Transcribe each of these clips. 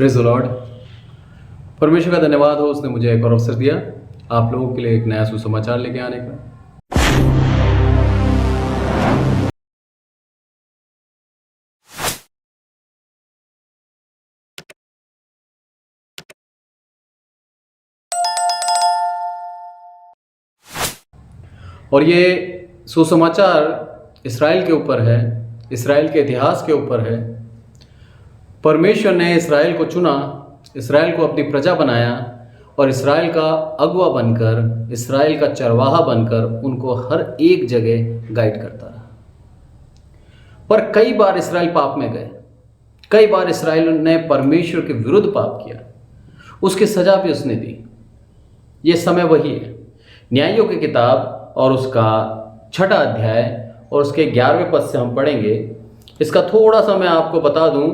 Praise the Lord. परमेश्वर का धन्यवाद हो, उसने मुझे एक और अवसर दिया आप लोगों के लिए एक नया सुसमाचार लेके आने का। और ये सुसमाचार इस्राएल के ऊपर है, इस्राएल के इतिहास के ऊपर है। परमेश्वर ने इस्राएल को चुना, इस्राएल को अपनी प्रजा बनाया और इस्राएल का अगुवा बनकर, इस्राएल का चरवाहा बनकर उनको हर एक जगह गाइड करता रहा। पर कई बार इस्राएल पाप में गए, कई बार इस्राएल ने परमेश्वर के विरुद्ध पाप किया, उसकी सजा भी उसने दी। ये समय वही है। न्यायों की किताब और उसका 6वां अध्याय और उसके 11वें पद से हम पढ़ेंगे। इसका थोड़ा सा मैं आपको बता दूं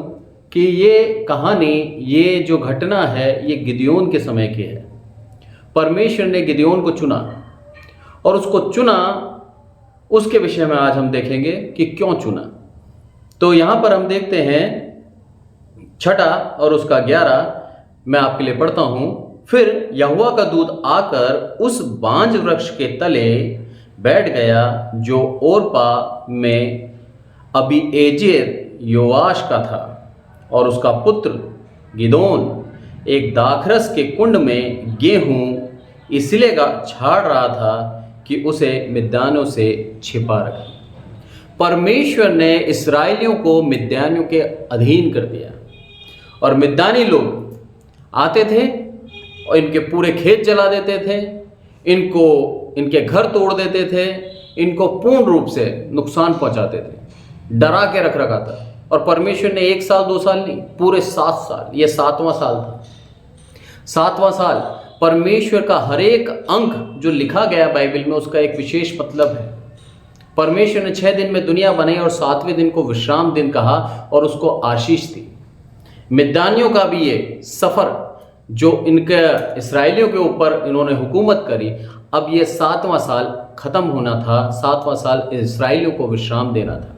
कि ये कहानी, ये जो घटना है, ये गिदयोन के समय की है। परमेश्वर ने गिदयोन को चुना और उसको चुना, उसके विषय में आज हम देखेंगे कि क्यों चुना। तो यहाँ पर हम देखते हैं 6 और उसका 11, मैं आपके लिए पढ़ता हूँ। फिर यहोवा का दूत आकर उस बांज वृक्ष के तले बैठ गया जो ओरपा में अबीएजेर योआश का था, और उसका पुत्र गिदोन एक दाखरस के कुंड में गेहूं इसलिए झाड़ रहा था कि उसे मिद्यानियों से छिपा रखा। परमेश्वर ने इस्राएलियों को मिद्यानियों के अधीन कर दिया और मिद्यानी लोग आते थे और इनके पूरे खेत जला देते थे, इनके घर तोड़ देते थे, इनको पूर्ण रूप से नुकसान पहुंचाते थे, डरा के रख रखा था। और परमेश्वर ने 1 साल 2 साल नहीं, पूरे 7 साल, ये 7वां साल था। 7वां साल परमेश्वर का हर एक अंक जो लिखा गया बाइबल में, उसका एक विशेष मतलब है। परमेश्वर ने 6 दिन में दुनिया बनाई और 7वें दिन को विश्राम दिन कहा और उसको आशीष दी। मिद्यानियों का भी ये सफर जो इनके इस्राएलियों के ऊपर इन्होंने हुकूमत करी, अब ये 7वां साल खत्म होना था। 7वां साल इस्राएलियों को विश्राम देना था,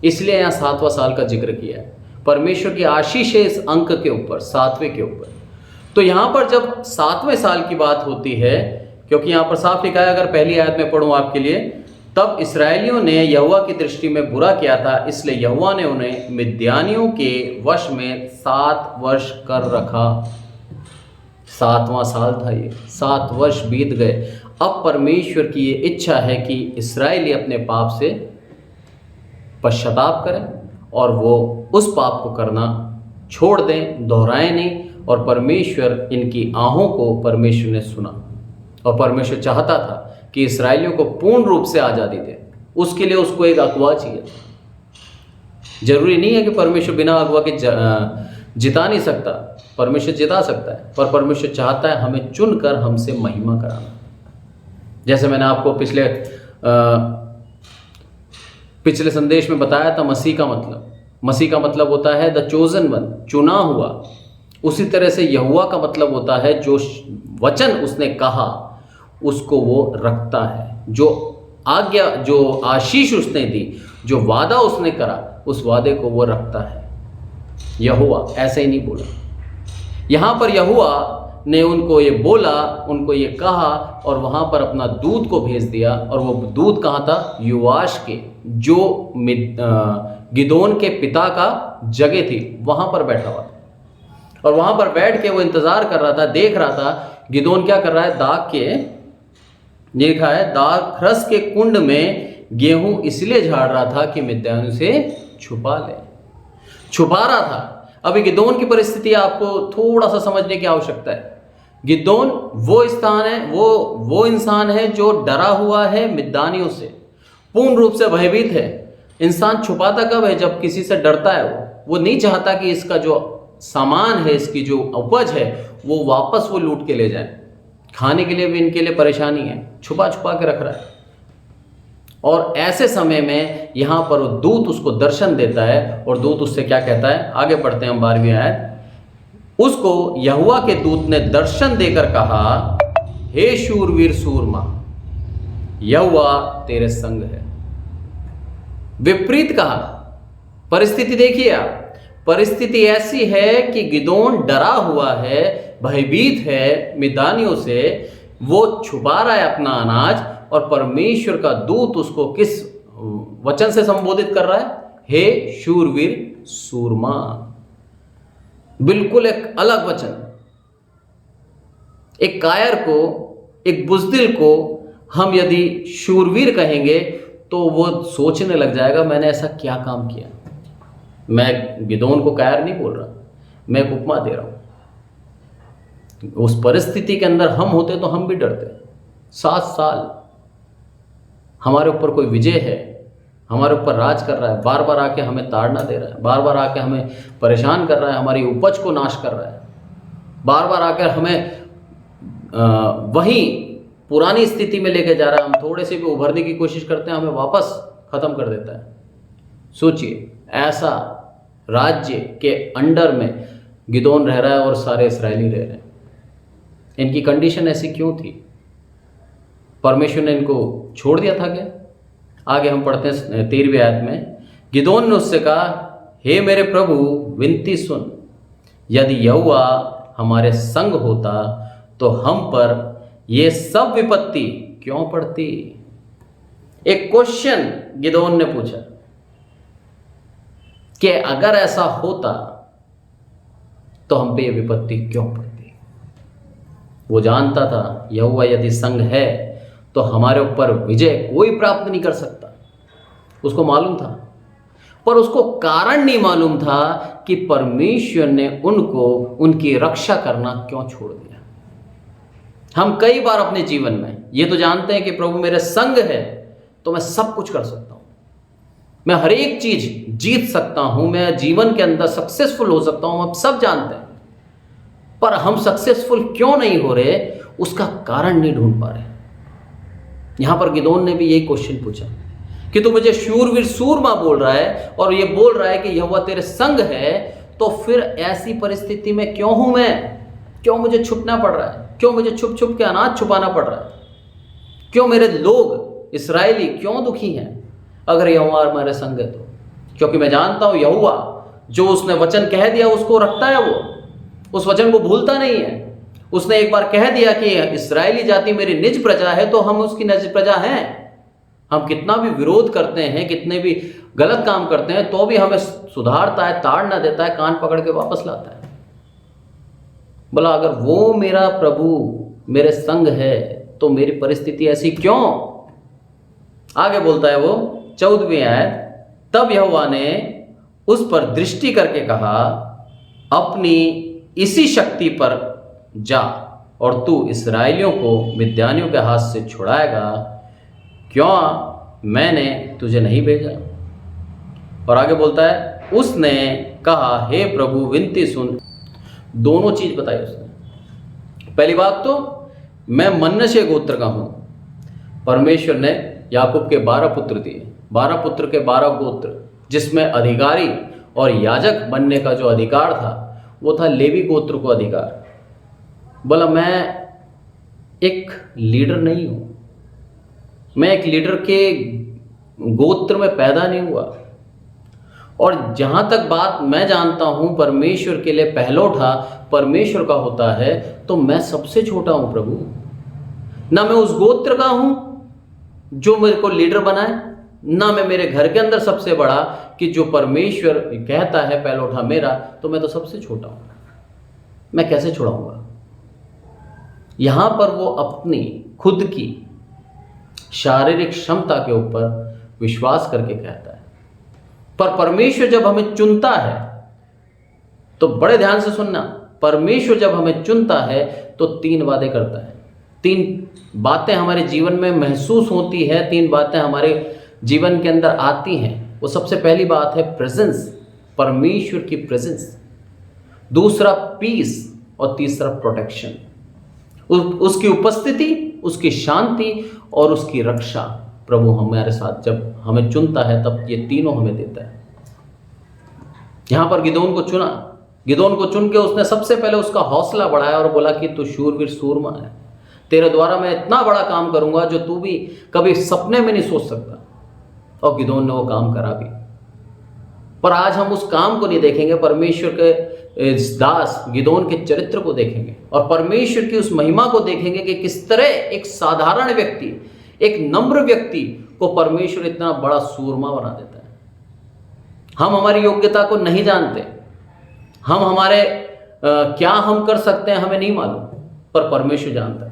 इसलिए यहाँ 7वां साल का जिक्र किया है। परमेश्वर की आशीष है इस अंक के ऊपर, 7वें के ऊपर। तो यहाँ पर जब 7वें साल की बात होती है, क्योंकि यहाँ पर साफ लिखा है, अगर पहली आयत में पढ़ूँ आपके लिए, तब इस्राएलियों ने यहोवा की दृष्टि में बुरा किया था, इसलिए यहोवा ने उन्हें मिद्यानियों के वश में 7 वर्ष कर रखा। 7वां साल था ये, 7 वर्ष बीत गए। अब परमेश्वर की ये इच्छा है कि इस्राएली अपने पाप से पश्चाताप करें और वो उस पाप को करना छोड़ दें, दोहराएं नहीं। और परमेश्वर इनकी आहों को परमेश्वर ने सुना और परमेश्वर चाहता था कि इस्राएलियों को पूर्ण रूप से आज़ादी दे। उसके लिए उसको एक अगुवा चाहिए। जरूरी नहीं है कि परमेश्वर बिना अगुवा के जिता नहीं सकता, परमेश्वर जिता सकता है, पर परमेश्वर चाहता है हमें चुनकर हमसे महिमा कराना। जैसे मैंने आपको पिछले संदेश में बताया था, मसीह का मतलब होता है द चोजन वन, चुना हुआ। उसी तरह से यहोवा का मतलब होता है जो वचन उसने कहा उसको वो रखता है, जो आज्ञा, जो आशीष उसने दी, जो वादा उसने करा, उस वादे को वो रखता है। यहोवा ऐसे ही नहीं बोला। यहाँ पर यहोवा ने उनको ये बोला, उनको ये कहा और वहाँ पर अपना दूत को भेज दिया। और वो दूत कहाँ था? योआश के, जो गिदोन के पिता का जगह थी, वहाँ पर बैठा हुआ था। और वहाँ पर बैठ के वो इंतज़ार कर रहा था, देख रहा था गिदोन क्या कर रहा है। लिखा है दाखरस के कुंड में गेहूं इसलिए झाड़ रहा था कि मिद्यानियों से छुपा रहा था। अभी गिदोन की परिस्थिति आपको थोड़ा सा समझने की आवश्यकता है। गिदोन वो स्थान है, वो इंसान है जो डरा हुआ है मिद्यानियों से, पूर्ण रूप से भयभीत है। इंसान छुपाता कब है? जब किसी से डरता है। वो नहीं चाहता कि इसका जो सामान है, इसकी जो उपज है, वो वापस वो लूट के ले जाए। खाने के लिए भी इनके लिए परेशानी है, छुपा के रख रहा है। और ऐसे समय में यहाँ पर वो दूत उसको दर्शन देता है और दूत उससे क्या कहता है? आगे पढ़ते हैं हम 12वीं आयत। उसको यहोवा के दूत ने दर्शन देकर कहा, हे शूरवीर सूरमा, यहोवा तेरे संग है। विपरीत कहा। परिस्थिति देखिए आप, परिस्थिति ऐसी है कि गिदोन डरा हुआ है, भयभीत है मिद्यानियों से, वो छुपा रहा है अपना अनाज, और परमेश्वर का दूत उसको किस वचन से संबोधित कर रहा है? हे शूरवीर सूरमा। बिल्कुल एक अलग वचन। एक कायर को, एक बुजदिल को हम यदि शूरवीर कहेंगे तो वो सोचने लग जाएगा मैंने ऐसा क्या काम किया। मैं गिदोन को कायर नहीं बोल रहा, मैं एक उपमा दे रहा हूं। उस परिस्थिति के अंदर हम होते तो हम भी डरते। 7 साल हमारे ऊपर कोई विजय है, हमारे ऊपर राज कर रहा है, बार बार आके हमें ताड़ना दे रहा है, बार बार आके हमें परेशान कर रहा है, हमारी उपज को नाश कर रहा है, बार बार आकर हमें वही पुरानी स्थिति में लेके जा रहा है। हम थोड़े से भी उभरने की कोशिश करते हैं, हमें वापस ख़त्म कर देता है। सोचिए, ऐसा राज्य के अंडर में गिदोन रह रहा है और सारे इस्राएली रह रहे हैं। इनकी कंडीशन ऐसी क्यों थी? परमेश्वर ने इनको छोड़ दिया था क्या? आगे हम पढ़ते हैं 13वीं आयत में, गिदोन ने उससे कहा, हे मेरे प्रभु विनती सुन, यदि यहोवा हमारे संग होता तो हम पर ये सब विपत्ति क्यों पड़ती? एक क्वेश्चन गिदोन ने पूछा कि अगर ऐसा होता तो हम पे ये विपत्ति क्यों पड़ती? वो जानता था यहोवा यदि संग है तो हमारे ऊपर विजय कोई प्राप्त नहीं कर सकता। उसको मालूम था, पर उसको कारण नहीं मालूम था कि परमेश्वर ने उनको उनकी रक्षा करना क्यों छोड़ दिया। हम कई बार अपने जीवन में ये तो जानते हैं कि प्रभु मेरे संग है तो मैं सब कुछ कर सकता हूं, मैं हर एक चीज जीत सकता हूं, मैं जीवन के अंदर सक्सेसफुल हो सकता हूं, हम सब जानते हैं। पर हम सक्सेसफुल क्यों नहीं हो रहे, उसका कारण नहीं ढूंढ पा रहे। यहां पर गिदोन ने भी यही क्वेश्चन पूछा कि तू मुझे शूरवीर सूरमा बोल रहा है और ये बोल रहा है कि यहोवा तेरे संग है, तो फिर ऐसी परिस्थिति में क्यों हूं मैं? क्यों मुझे छुपना पड़ रहा है? क्यों मुझे छुप छुप के अनाज छुपाना पड़ रहा है? क्यों मेरे लोग इस्राएली क्यों दुखी हैं अगर यहोवा हमारे संग है तो? क्योंकि मैं जानता हूं यहोवा जो उसने वचन कह दिया उसको रखता है, वो उस वचन को भूलता नहीं है। उसने एक बार कह दिया कि इस्राएली जाति मेरी निज प्रजा है, तो हम उसकी निज प्रजा हैं। हम कितना भी विरोध करते हैं, कितने भी गलत काम करते हैं, तो भी हमें सुधारता है, ताड़ना देता है, कान पकड़ के वापस लाता है। बोला अगर वो मेरा प्रभु मेरे संग है तो मेरी परिस्थिति ऐसी क्यों? आगे बोलता है वो 14वीं आयत, तब यहोवा ने उस पर दृष्टि करके कहा, अपनी इसी शक्ति पर जा और तू इस्राएलियों को मिद्यानियों के हाथ से छुड़ाएगा, क्यों मैंने तुझे नहीं भेजा? और आगे बोलता है, उसने कहा, हे प्रभु विनती सुन। दोनों चीज बताई उसने। पहली बात तो मैं मनश्शे गोत्र का हूं। परमेश्वर ने याकूब के 12 पुत्र दिए, 12 पुत्र के 12 गोत्र, जिसमें अधिकारी और याजक बनने का जो अधिकार था वो था लेवी गोत्र को अधिकार। बोला मैं एक लीडर नहीं हूं, मैं एक लीडर के गोत्र में पैदा नहीं हुआ। और जहां तक बात मैं जानता हूं, परमेश्वर के लिए पहलौठा परमेश्वर का होता है, तो मैं सबसे छोटा हूं प्रभु। ना मैं उस गोत्र का हूं जो मेरे को लीडर बनाए, ना मैं मेरे घर के अंदर सबसे बड़ा कि जो परमेश्वर कहता है पहलौठा मेरा, तो मैं तो सबसे छोटा हूं। मैं कैसे छुड़ाऊंगा? यहां पर वो अपनी खुद की शारीरिक क्षमता के ऊपर विश्वास करके कहता है। पर परमेश्वर जब हमें चुनता है, तो बड़े ध्यान से सुनना, परमेश्वर जब हमें चुनता है तो 3 वादे करता है। 3 बातें हमारे जीवन में महसूस होती है, 3 बातें हमारे जीवन के अंदर आती हैं। वो सबसे पहली बात है प्रेजेंस, परमेश्वर की प्रेजेंस। दूसरा पीस, और तीसरा प्रोटेक्शन। उसकी उपस्थिति, उसकी शांति और उसकी रक्षा। प्रभु हमारे साथ जब हमें चुनता है तब ये तीनों हमें देता है। यहां पर गिदोन को चुना, गिदोन को चुन के उसने सबसे पहले उसका हौसला बढ़ाया और बोला कि तू शूरवीर सूरमा है, तेरे द्वारा मैं इतना बड़ा काम करूंगा जो तू भी कभी सपने में नहीं सोच सकता। और गिदोन ने वो काम करा भी। पर आज हम उस काम को नहीं देखेंगे, परमेश्वर के इस दास गिदोन के चरित्र को देखेंगे और परमेश्वर की उस महिमा को देखेंगे कि किस तरह एक साधारण व्यक्ति, एक नम्र व्यक्ति को परमेश्वर इतना बड़ा सूरमा बना देता है। हम हमारी योग्यता को नहीं जानते, हम हमारे क्या हम कर सकते हैं हमें नहीं मालूम, पर परमेश्वर जानता है।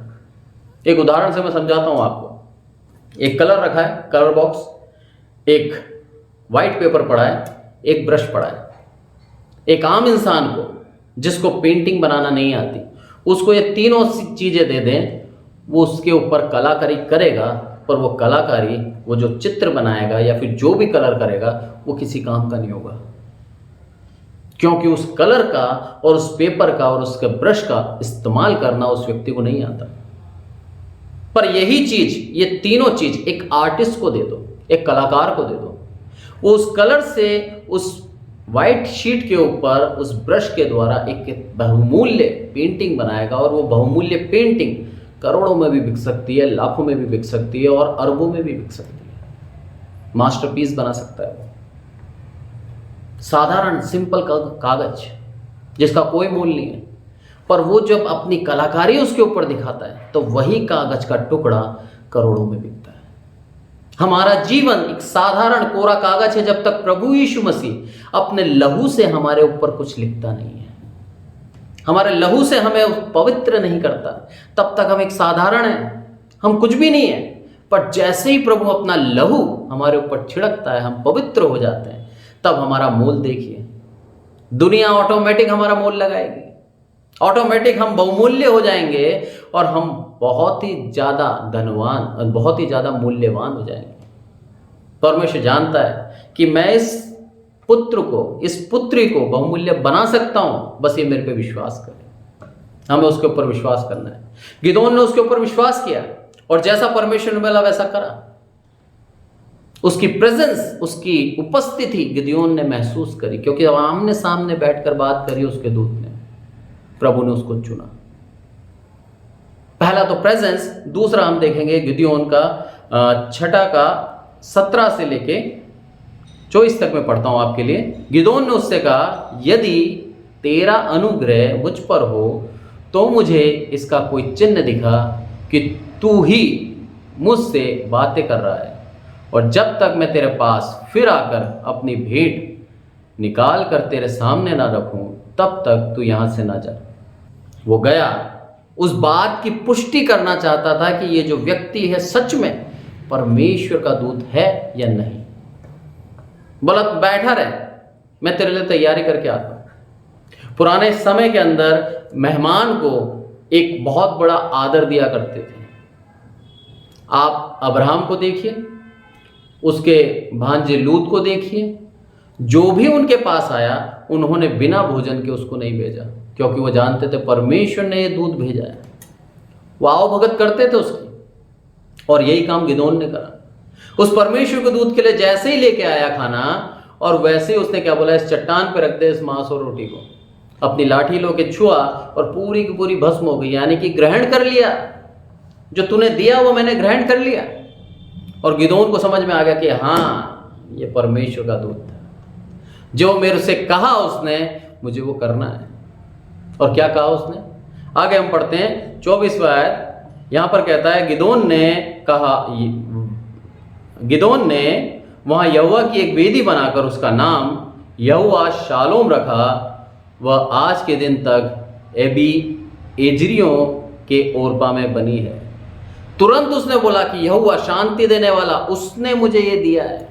एक उदाहरण से मैं समझाता हूं आपको। एक कलर रखा है, कलर बॉक्स, एक वाइट पेपर पड़ा है, एक ब्रश पड़ा है। एक आम इंसान को जिसको पेंटिंग बनाना नहीं आती, उसको ये तीनों चीजें दे दें, वो उसके ऊपर कलाकारी करेगा, पर वो कलाकारी, वो जो चित्र बनाएगा या फिर जो भी कलर करेगा, वो किसी काम का नहीं होगा, क्योंकि उस कलर का और उस पेपर का और उसके ब्रश का इस्तेमाल करना उस व्यक्ति को नहीं आता। पर यही चीज, ये तीनों चीज एक आर्टिस्ट को दे दो, एक कलाकार को दे दो, वो उस कलर से उस व्हाइट शीट के ऊपर उस ब्रश के द्वारा एक बहुमूल्य पेंटिंग बनाएगा, और वो बहुमूल्य पेंटिंग करोड़ों में भी बिक सकती है, लाखों में भी बिक सकती है और अरबों में भी बिक सकती है। मास्टरपीस बना सकता है। साधारण सिंपल कागज जिसका कोई मूल्य नहीं है, पर वो जब अपनी कलाकारी उसके ऊपर दिखाता है तो वही कागज का टुकड़ा करोड़ों में बिकता है। हमारा जीवन एक साधारण कोरा कागज है जब तक प्रभु यीशु मसीह अपने लहू से हमारे ऊपर कुछ लिखता नहीं है, हमारे लहू से हमें पवित्र नहीं करता, तब तक हम एक साधारण हैं, हम कुछ भी नहीं है। पर जैसे ही प्रभु अपना लहू हमारे ऊपर छिड़कता है, हम पवित्र हो जाते हैं, तब हमारा मोल देखिए। दुनिया ऑटोमेटिक हमारा मोल लगाएगी, ऑटोमेटिक हम बहुमूल्य हो जाएंगे और हम बहुत ही ज़्यादा धनवान और बहुत ही ज़्यादा मूल्यवान हो जाएंगे। परमेश्वर जानता है कि मैं इस पुत्र को, इस पुत्री को बहुमूल्य बना सकता हूं, बस ये मेरे पे विश्वास करे। हमें उसके ऊपर विश्वास करना है। गिदोन ने उसके ऊपर विश्वास किया और जैसा परमेश्वर ने बोला वैसा करा। उसकी प्रेजेंस, उसकी उपस्थिति गिदोन ने महसूस करी, क्योंकि आमने सामने बैठकर बात करी उसके दूत ने। प्रभु ने उसको चुना। पहला तो प्रेजेंस, दूसरा हम देखेंगे गिदोन का 6 का 17 से लेके 24 तक मैं पढ़ता हूं आपके लिए। गिदोन ने उससे कहा, यदि तेरा अनुग्रह मुझ पर हो तो मुझे इसका कोई चिन्ह दिखा कि तू ही मुझसे बातें कर रहा है, और जब तक मैं तेरे पास फिर आकर अपनी भेंट निकाल कर तेरे सामने ना रखूं, तब तक तू यहां से ना जा। वो गया, उस बात की पुष्टि करना चाहता था कि ये जो व्यक्ति है सच में परमेश्वर का दूत है या नहीं। बोला बैठा रहे, मैं तेरे लिए तैयारी करके आता हूं। पुराने समय के अंदर मेहमान को एक बहुत बड़ा आदर दिया करते थे। आप अब्राहम को देखिए, उसके भांजे लूत को देखिए, जो भी उनके पास आया उन्होंने बिना भोजन के उसको नहीं भेजा, क्योंकि वो जानते थे परमेश्वर ने ये दूत भेजा है। वो आओ भगत करते थे उसकी, और यही काम गिदोन ने करा। उस परमेश्वर के दूत के लिए जैसे ही लेके आया खाना, और वैसे ही उसने क्या बोला, इस चट्टान पे रख दे इस मांस और रोटी को। अपनी लाठी लो के छुआ और पूरी की पूरी भस्म हो गई, यानी कि ग्रहण कर लिया, जो तूने दिया वो मैंने ग्रहण कर लिया। और गिदोन को समझ में आ गया कि हाँ, ये परमेश्वर का दूत था, जो मेरे से कहा उसने मुझे वो करना है। और क्या कहा उसने, आगे हम पढ़ते हैं 24वां आयत। यहां पर कहता है, गिदोन ने वहां यहोवा की एक वेदी बनाकर उसका नाम यहोवा शालोम रखा। वह आज के दिन तक एबी एजरियों के ओरपा में बनी है। तुरंत उसने बोला कि यहोवा शांति देने वाला, उसने मुझे ये दिया है।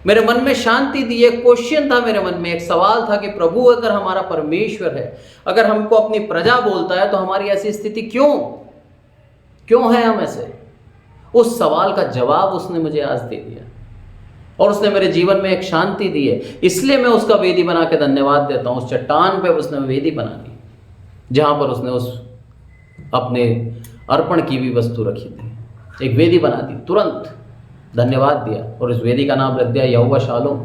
मेरे मन में शांति दी। एक क्वेश्चन था मेरे मन में, एक सवाल था कि प्रभु अगर हमारा परमेश्वर है, अगर हमको अपनी प्रजा बोलता है, तो हमारी ऐसी स्थिति क्यों है हम ऐसे? उस सवाल का जवाब उसने मुझे आज दे दिया, और उसने मेरे जीवन में एक शांति दी है। इसलिए मैं उसका वेदी बना के धन्यवाद देता हूं। उस चट्टान पे उसने वेदी बना दी, जहां पर उसने उस अपने अर्पण की भी वस्तु रखी थी, एक वेदी बना दी, तुरंत धन्यवाद दिया, और इस वेदी का नाम रख दिया यहोवा शालोम,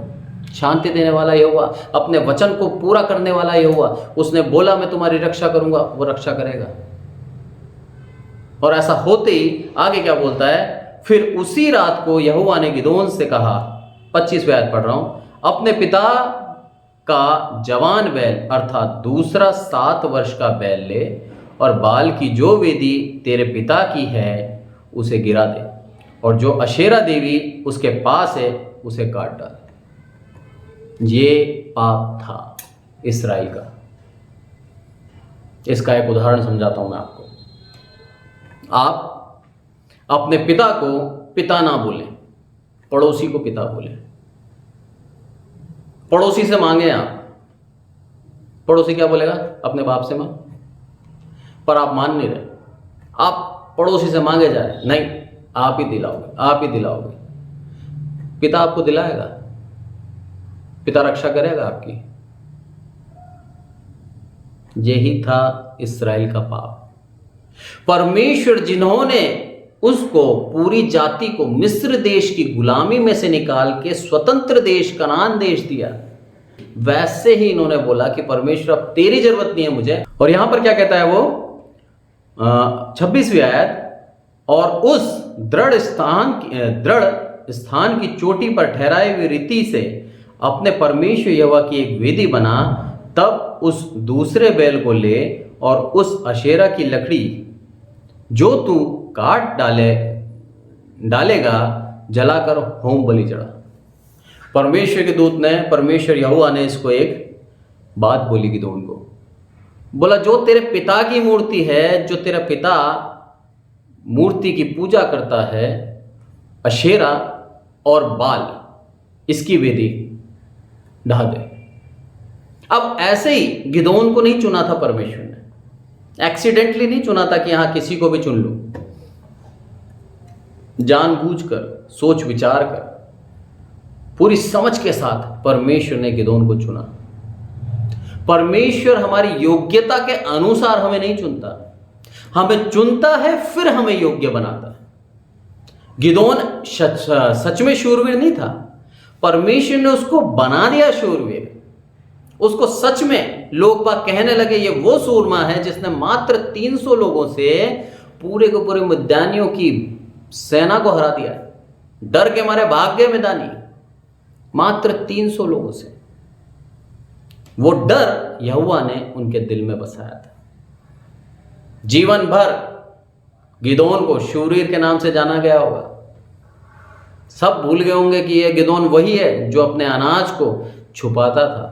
शांति देने वाला यहोवा, अपने वचन को पूरा करने वाला यहोवा। उसने बोला मैं तुम्हारी रक्षा करूंगा, वो रक्षा करेगा। और ऐसा होते ही आगे क्या बोलता है, फिर उसी रात को यहोवा ने गिदोन से कहा, 25वें आयत पढ़ रहा हूं, अपने पिता का जवान बैल अर्थात दूसरा 7 वर्ष का बैल ले और बाल की जो वेदी तेरे पिता की है उसे गिरा दे, और जो अशेरा देवी उसके पास है उसे काट डाल। ये पाप था इस्राएल का। इसका एक उदाहरण समझाता हूं मैं आपको। आप अपने पिता को पिता ना बोले, पड़ोसी को पिता बोले। पड़ोसी से मांगे आप, पड़ोसी क्या बोलेगा? अपने बाप से मांग। पर आप मान नहीं रहे, आप पड़ोसी से मांगे जा रहे। नहीं, आप ही दिलाओगे, आप ही दिलाओगे। पिता आपको दिलाएगा, पिता रक्षा करेगा आपकी। यही था इस्राएल का पाप। परमेश्वर जिन्होंने उसको, पूरी जाति को मिस्र देश की गुलामी में से निकाल के स्वतंत्र देश कनान देश दिया, वैसे ही इन्होंने बोला कि परमेश्वर अब तेरी जरूरत नहीं है मुझे। और यहां पर क्या कहता है वो 26वीं आयत, और उस दृढ़ स्थान की चोटी पर ठहराई हुई रीति से अपने परमेश्वर यहोवा की एक वेदी बना। तब उस दूसरे बैल को ले और उस अशेरा की लकड़ी जो तू काट डालेगा जलाकर होम बलि चढ़ा। परमेश्वर के दूत ने, परमेश्वर यहोवा ने इसको एक बात बोली गिदोन को। बोला, जो तेरे पिता की मूर्ति है, जो तेरा पिता मूर्ति की पूजा करता है, अशेरा और बाल, इसकी वेदी ढा दे। अब ऐसे ही गिदोन को नहीं चुना था परमेश्वर ने, एक्सीडेंटली नहीं चुना था कि यहां किसी को भी चुन लूं। जानबूझकर, सोच विचार कर, पूरी समझ के साथ परमेश्वर ने गिदोन को चुना। परमेश्वर हमारी योग्यता के अनुसार हमें नहीं चुनता, हमें चुनता है फिर हमें योग्य बनाता है। गिदोन सच में शूरवीर नहीं था, परमेश्वर ने उसको बना दिया शूरवीर। उसको सच में लोग बाग कहने लगे ये वो सूरमा है जिसने मात्र 300 लोगों से पूरे के पूरे मिद्यानियों की सेना को हरा दिया। डर के मारे भाग गए मिद्यानी, मात्र 300 लोगों से। वो डर यहोवा ने उनके दिल में बसाया था। जीवन भर गिदोन को शूरवीर के नाम से जाना गया होगा। सब भूल गए होंगे कि ये गिदोन वही है जो अपने अनाज को छुपाता था।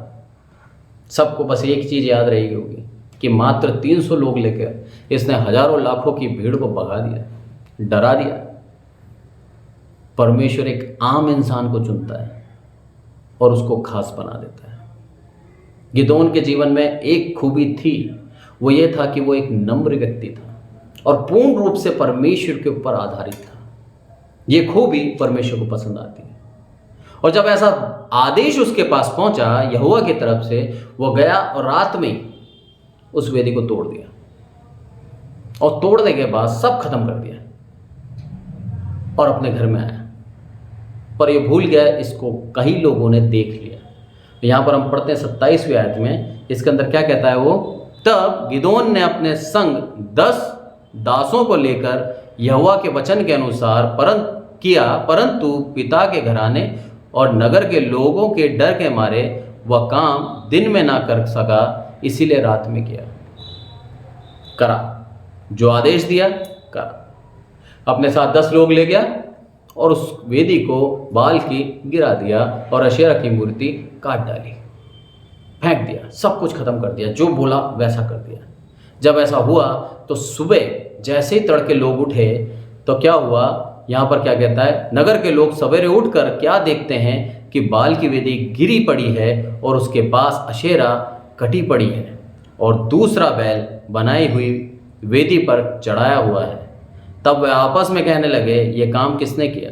सबको बस एक चीज याद रहेगी होगी कि मात्र 300 लोग लेकर इसने हजारों लाखों की भीड़ को भगा दिया, डरा दिया। परमेश्वर एक आम इंसान को चुनता है और उसको खास बना देता है। गिदोन के जीवन में एक खूबी थी, वो ये था कि वो एक नम्र व्यक्ति था और पूर्ण रूप से परमेश्वर के ऊपर आधारित था। ये खूबी परमेश्वर को पसंद आती है। और जब ऐसा आदेश उसके पास पहुंचा यहोवा की तरफ से, वो गया और रात में उस वेदी को तोड़ दिया, और तोड़ने के बाद सब खत्म कर दिया और अपने घर में आया। पर ये भूल गया, इसको कई लोगों ने देख लिया। यहां पर हम पढ़ते हैं 27वीं आयत में, इसके अंदर क्या कहता है वो, तब गिदोन ने अपने संग 10 दासों को लेकर यहोवा के वचन के अनुसार परंतु पिता के घराने और नगर के लोगों के डर के मारे वह काम दिन में ना कर सका, इसीलिए रात में किया। करा, जो आदेश दिया करा। अपने साथ 10 लोग ले गया और उस वेदी को बाल की गिरा दिया और अशेरा की मूर्ति काट डाली, फेंक दिया, सब कुछ खत्म कर दिया। जो बोला वैसा कर दिया। जब ऐसा हुआ तो सुबह जैसे ही तड़के लोग उठे तो क्या हुआ, यहाँ पर क्या कहता है, नगर के लोग सवेरे उठकर क्या देखते हैं कि बाल की वेदी गिरी पड़ी है और उसके पास अशेरा कटी पड़ी है और दूसरा बैल बनाई हुई वेदी पर चढ़ाया हुआ है। तब वे आपस में कहने लगे ये काम किसने किया,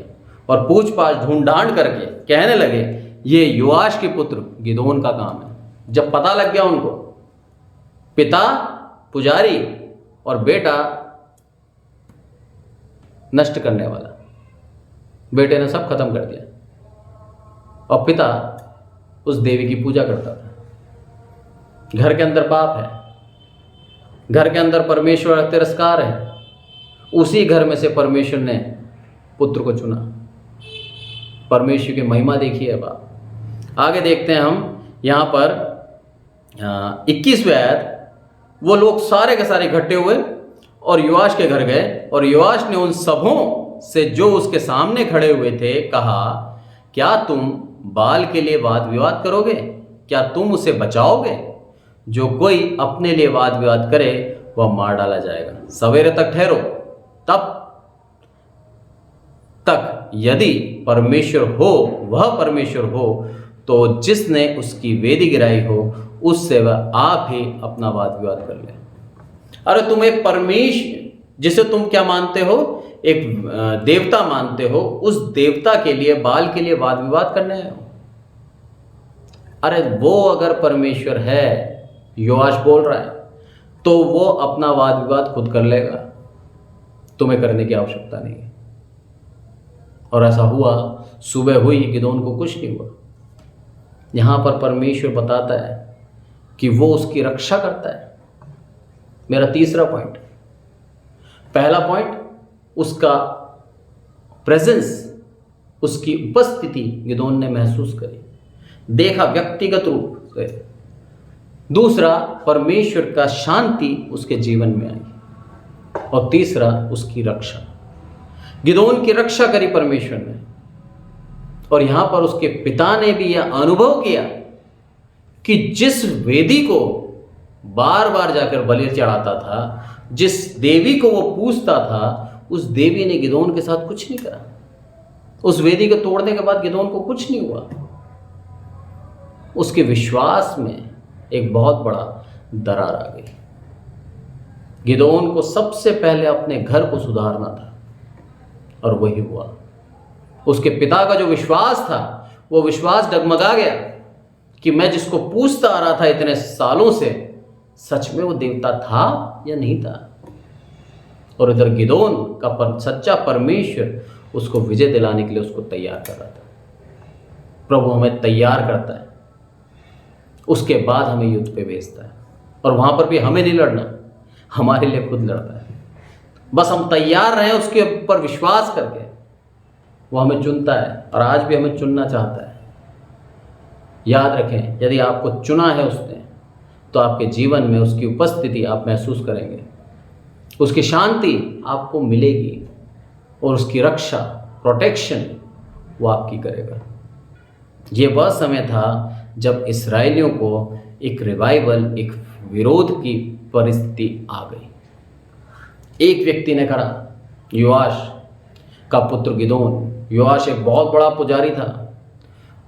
और पूछ पाछ ढूंढ करके कहने लगे ये योआश के पुत्र गिदोन का काम है। जब पता लग गया उनको, पिता पुजारी और बेटा नष्ट करने वाला, बेटे ने सब खत्म कर दिया और पिता उस देवी की पूजा करता था। घर के अंदर पाप है, घर के अंदर परमेश्वर का तिरस्कार है। उसी घर में से परमेश्वर ने पुत्र को चुना। परमेश्वर की महिमा देखिए। अब आगे देखते हैं हम यहाँ पर 21वें आयत, वो लोग सारे के सारे इकट्ठे हुए और योआश के घर गए, और योआश ने उन सबों से जो उसके सामने खड़े हुए थे कहा, क्या तुम बाल के लिए वाद विवाद करोगे? क्या तुम उसे बचाओगे? जो कोई अपने लिए वाद विवाद करे वह मार डाला जाएगा। सवेरे तक ठहरो, तब तक यदि परमेश्वर हो, वह परमेश्वर हो, तो जिसने उसकी वेदी गिराई हो उससे वह आप ही अपना वाद विवाद कर ले। अरे तुम एक परमेश्वर, जिसे तुम क्या मानते हो, एक देवता मानते हो, उस देवता के लिए, बाल के लिए वाद विवाद करने आए हो? अरे वो अगर परमेश्वर है, योआश बोल रहा है, तो वो अपना वाद विवाद खुद कर लेगा, तुम्हें करने की आवश्यकता नहीं है। और ऐसा हुआ, सुबह हुई, गिदोन को कुछ नहीं हुआ। यहां पर परमेश्वर बताता है कि वो उसकी रक्षा करता है। मेरा तीसरा पॉइंट, पहला पॉइंट उसका प्रेजेंस, उसकी उपस्थिति गिदोन ने महसूस करी, देखा व्यक्तिगत रूप से। दूसरा, परमेश्वर का शांति उसके जीवन में आई, और तीसरा उसकी रक्षा। गिदोन की रक्षा करी परमेश्वर ने, और यहां पर उसके पिता ने भी यह अनुभव किया कि जिस वेदी को बार बार जाकर बलि चढ़ाता था, जिस देवी को वो पूजता था, उस देवी ने गिदोन के साथ कुछ नहीं करा। उस वेदी को तोड़ने के बाद गिदोन को कुछ नहीं हुआ। उसके विश्वास में एक बहुत बड़ा दरार आ गई। गिदोन को सबसे पहले अपने घर को सुधारना था, और वही हुआ। उसके पिता का जो विश्वास था, वो विश्वास डगमगा गया कि मैं जिसको पूछता आ रहा था इतने सालों से, सच में वो देवता था या नहीं था। और इधर गिदोन का सच्चा परमेश्वर उसको विजय दिलाने के लिए उसको तैयार कर रहा था। प्रभु हमें तैयार करता है, उसके बाद हमें युद्ध पे भेजता है, और वहां पर भी हमें नहीं लड़ना, हमारे लिए खुद लड़ता है। बस हम तैयार रहें उसके ऊपर विश्वास करके। वो हमें चुनता है, और आज भी हमें चुनना चाहता है। याद रखें, यदि आपको चुना है उसने, तो आपके जीवन में उसकी उपस्थिति आप महसूस करेंगे, उसकी शांति आपको मिलेगी, और उसकी रक्षा, प्रोटेक्शन वो आपकी करेगा। ये वह समय था जब इस्राएलियों को एक रिवाइवल, एक विरोध की परिस्थिति आ गई। एक व्यक्ति ने कहा, योआश का पुत्र गिदोन। योआश एक बहुत बड़ा पुजारी था,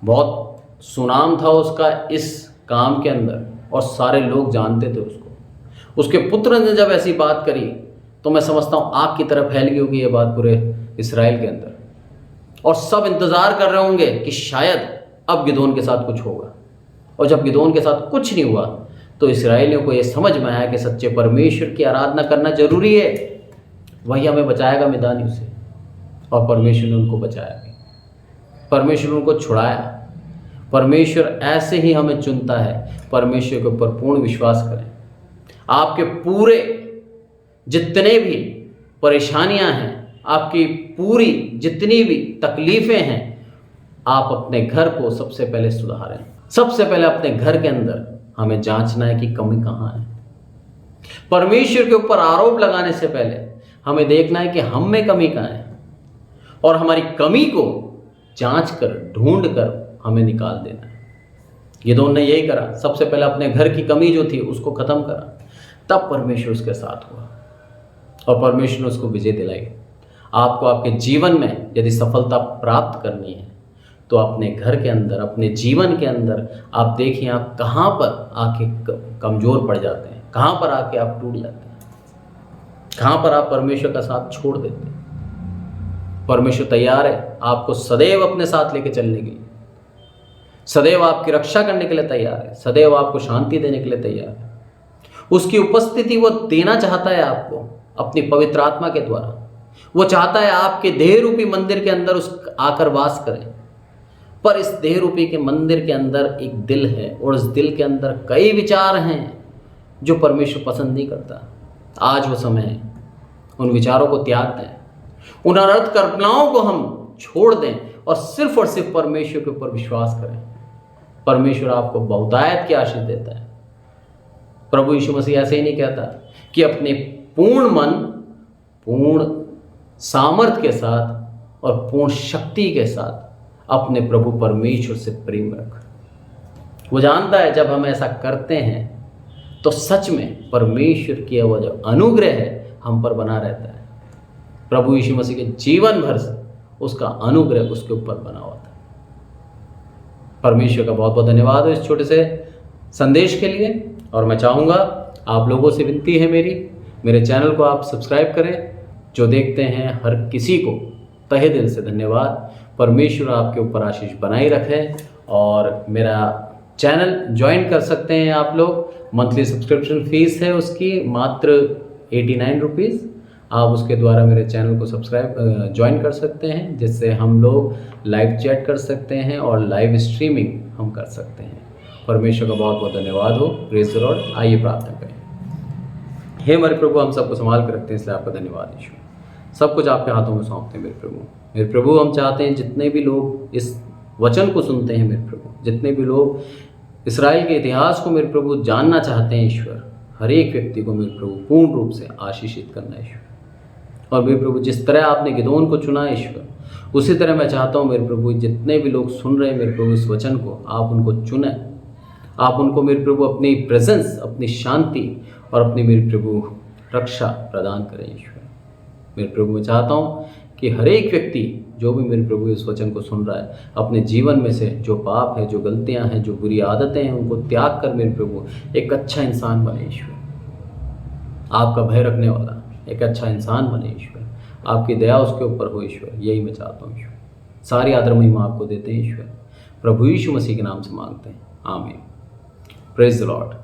बहुत सुनाम था उसका इस काम के अंदर, और सारे लोग जानते थे उसको। उसके पुत्र ने जब ऐसी बात करी, तो मैं समझता हूँ आग की तरह फैल गई होगी ये बात पूरे इस्राएल के अंदर, और सब इंतज़ार कर रहे होंगे कि शायद अब गिदोन के साथ कुछ होगा। और जब गिदोन के साथ कुछ नहीं हुआ, तो इस्राएलियों को ये समझ में आया कि सच्चे परमेश्वर की आराधना करना जरूरी है, वही हमें बचाएगा मिदानियों से। और परमेश्वर ने उनको बचाया भी, परमेश्वर ने उनको छुड़ाया। परमेश्वर ऐसे ही हमें चुनता है। परमेश्वर के ऊपर पूर्ण विश्वास करें। आपके पूरे जितने भी परेशानियां हैं, आपकी पूरी जितनी भी तकलीफ़ें हैं, आप अपने घर को सबसे पहले सुधारें। सबसे पहले अपने घर के अंदर हमें जांचना है कि कमी कहाँ है। परमेश्वर के ऊपर आरोप लगाने से पहले हमें देखना है कि हम में कमी कहाँ है, और हमारी कमी को जांच कर, ढूंढ कर हमें निकाल देना है। गिदोन ने यही करा। सबसे पहले अपने घर की कमी जो थी उसको ख़त्म करा, तब परमेश्वर उसके साथ हुआ, और परमेश्वर ने उसको विजय दिलाई। आपको आपके जीवन में यदि सफलता प्राप्त करनी है, तो अपने घर के अंदर, अपने जीवन के अंदर आप देखिए आप कहाँ पर आके कमज़ोर पड़ जाते हैं, कहाँ पर आके आप टूट जाते हैं, कहाँ पर आप परमेश्वर का साथ छोड़ देते हैं। परमेश्वर तैयार है आपको सदैव अपने साथ लेके चलने के लिए, सदैव आपकी रक्षा करने के लिए तैयार है, सदैव आपको शांति देने के लिए तैयार है। उसकी उपस्थिति वो देना चाहता है आपको अपनी पवित्र आत्मा के द्वारा। वो चाहता है आपके देह रूपी मंदिर के अंदर उस आकर वास करें। पर इस देह रूपी के मंदिर के अंदर एक दिल है, और इस दिल के अंदर कई विचार हैं जो परमेश्वर पसंद नहीं करता। आज वो समय है उन विचारों को त्याग दें, उन अनर्थ कल्पनाओं को हम छोड़ दें, और सिर्फ परमेश्वर के ऊपर विश्वास करें। परमेश्वर आपको बहुतायत की आशीष देता है। प्रभु यीशु मसीह ऐसे ही नहीं कहता कि अपने पूर्ण मन, पूर्ण सामर्थ्य के साथ और पूर्ण शक्ति के साथ अपने प्रभु परमेश्वर से प्रेम रख। वो जानता है जब हम ऐसा करते हैं तो सच में परमेश्वर की वह जो अनुग्रह है हम पर बना रहता है। प्रभु यीशु मसीह के जीवन भर से उसका अनुग्रह उसके ऊपर बना हुआ था। परमेश्वर का बहुत बहुत धन्यवाद हो इस छोटे से संदेश के लिए। और मैं चाहूँगा, आप लोगों से विनती है मेरे चैनल को आप सब्सक्राइब करें। जो देखते हैं हर किसी को तहे दिल से धन्यवाद। परमेश्वर आपके ऊपर आशीष बनाई रखे। और मेरा चैनल ज्वाइन कर सकते हैं आप लोग। मंथली सब्सक्रिप्शन फीस है उसकी मात्र 89 रुपीज़। आप उसके द्वारा मेरे चैनल को ज्वाइन कर सकते हैं, जिससे हम लोग लाइव चैट कर सकते हैं और लाइव स्ट्रीमिंग हम कर सकते हैं। परमेश्वर का बहुत बहुत धन्यवाद हो। Praise the Lord. आइए प्रार्थना करें। हे हमारे प्रभु, हम सबको संभाल कर रखते हैं, इसलिए आपका धन्यवाद यीशु। सब कुछ आपके हाथों में सौंपते हैं मेरे प्रभु। हम चाहते हैं जितने भी लोग इस वचन को सुनते हैं मेरे प्रभु, जितने भी लोग इस्राएल के इतिहास को मेरे प्रभु जानना चाहते हैं ईश्वर, हर एक व्यक्ति को मेरे प्रभु पूर्ण रूप से आशीषित करना ईश्वर। और मेरे प्रभु, जिस तरह आपने गिदोन को चुना ईश्वर, उसी तरह मैं चाहता हूँ मेरे प्रभु जितने भी लोग सुन रहे हैं मेरे प्रभु इस वचन को, आप उनको चुनें। आप उनको मेरे प्रभु अपनी प्रेजेंस, अपनी शांति और अपनी मेरे प्रभु रक्षा प्रदान करें ईश्वर। मेरे प्रभु, मैं चाहता हूँ कि हर एक व्यक्ति जो भी मेरे प्रभु इस वचन को सुन रहा है, अपने जीवन में से जो पाप है, जो गलतियाँ हैं, जो बुरी आदतें हैं, उनको त्याग कर मेरे प्रभु एक अच्छा इंसान बने ईश्वर। आपका भय रखने वाला एक अच्छा इंसान बने ईश्वर। आपकी दया उसके ऊपर हो ईश्वर। यही मैं चाहता हूँ ईश्वर। सारी आदर महिमा आपको देते हैं ईश्वर। प्रभु यीशु मसीह के नाम से मांगते हैं, आमीन। Praise the Lord.